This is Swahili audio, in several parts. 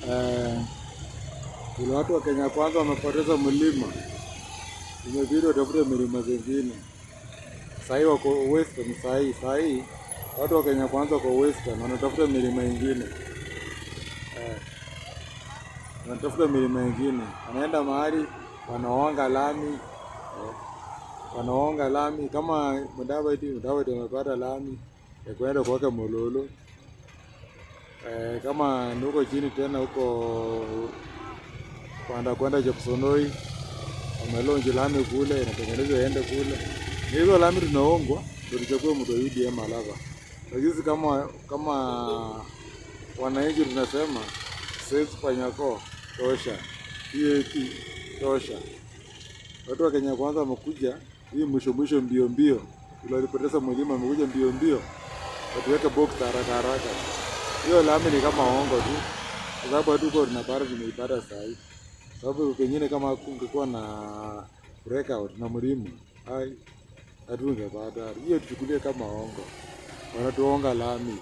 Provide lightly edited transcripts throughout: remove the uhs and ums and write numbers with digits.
Eh, Vile watu wa Kenya Kwanza wamepoteza mlima, imebidi watafute milima zingine. Sahii wako Western, sahii watu wa Kenya Kwanza wako Western, wanatafuta milima ingine. Wanatafuta milima ingine, wanaenda mahali wanaonga lami, wanaonga lami kama Mudavadi amepata lami ya kwenda kuweka Mololo. Kama ni huko chini tena huko kwenda Chepsonoi wamelonji lami kule, inatengenezwa iende kule. Ni hizo lami tunaongwa ndio tuchukue mto UDM Malava. Lakini kama wananchi tunasema sisi Panyako tosha, EAP tosha. Watu wa Kenya Kwanza wamekuja hii mwisho mbio, walipoteza mlima wamekuja mbio, watuweke box haraka. Hiyo lami ni kama ongo tu, kwa sababu hatuko tunapata tumeipata saa hii. Sababu pengine kama kungekuwa na breakout na mlima hatungepata hiyo, tuchukulie kama ongo, wanatuonga lami.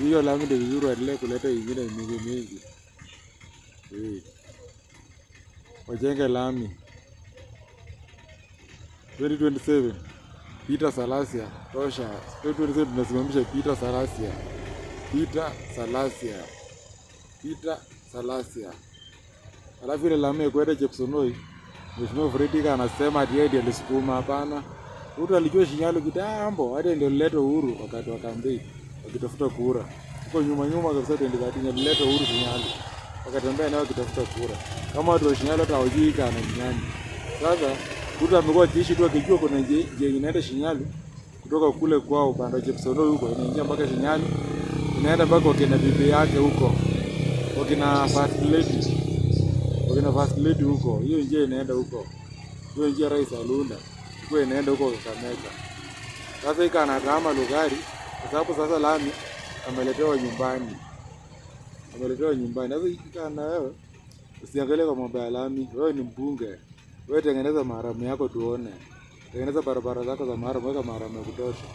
Hiyo lami ndio vizuri, waendelee kuleta ingine mingi. Wajenge lami 2027 Peter Salasia tosha. 2027 tunasimamisha Peter Salasia. Alafu ile lami kwenda Chepsonoi, Mheshimiwa Fredika anasema ati yeye ndiye alisukuma. Hapana, mtu alijua Shinyalu kitambo, hadi ndio lileta uhuru wakati wa kampeni wakitafuta kura. Huko nyuma kabisa 2013 alileta uhuru Shinyalu, wakatembea nayo kitafuta kura. Kama watu wa Shinyalu hata hawajui kana nyani. Sasa mtu amekuwa akiishi tu akijua kuna njia inaenda Shinyalu kutoka kule kwao upande wa Chepsonoi huko inaingia mpaka Shinyalu, inaenda mpaka wakina bibi yake huko, wakina first lady huko. Hiyo njia inaenda huko, hiyo njia Rais Alunda huko inaenda huko Kakamega. Sasa hii kana kama Lugari, kwa sababu sasa lami ameletewa nyumbani. Sasa hii kana wewe usiangalie kwa mambo ya lami. Wewe ni mbunge, wewe tengeneza maharamo yako tuone, tengeneza barabara zako za maharamo, weka maharamo ya kutosha.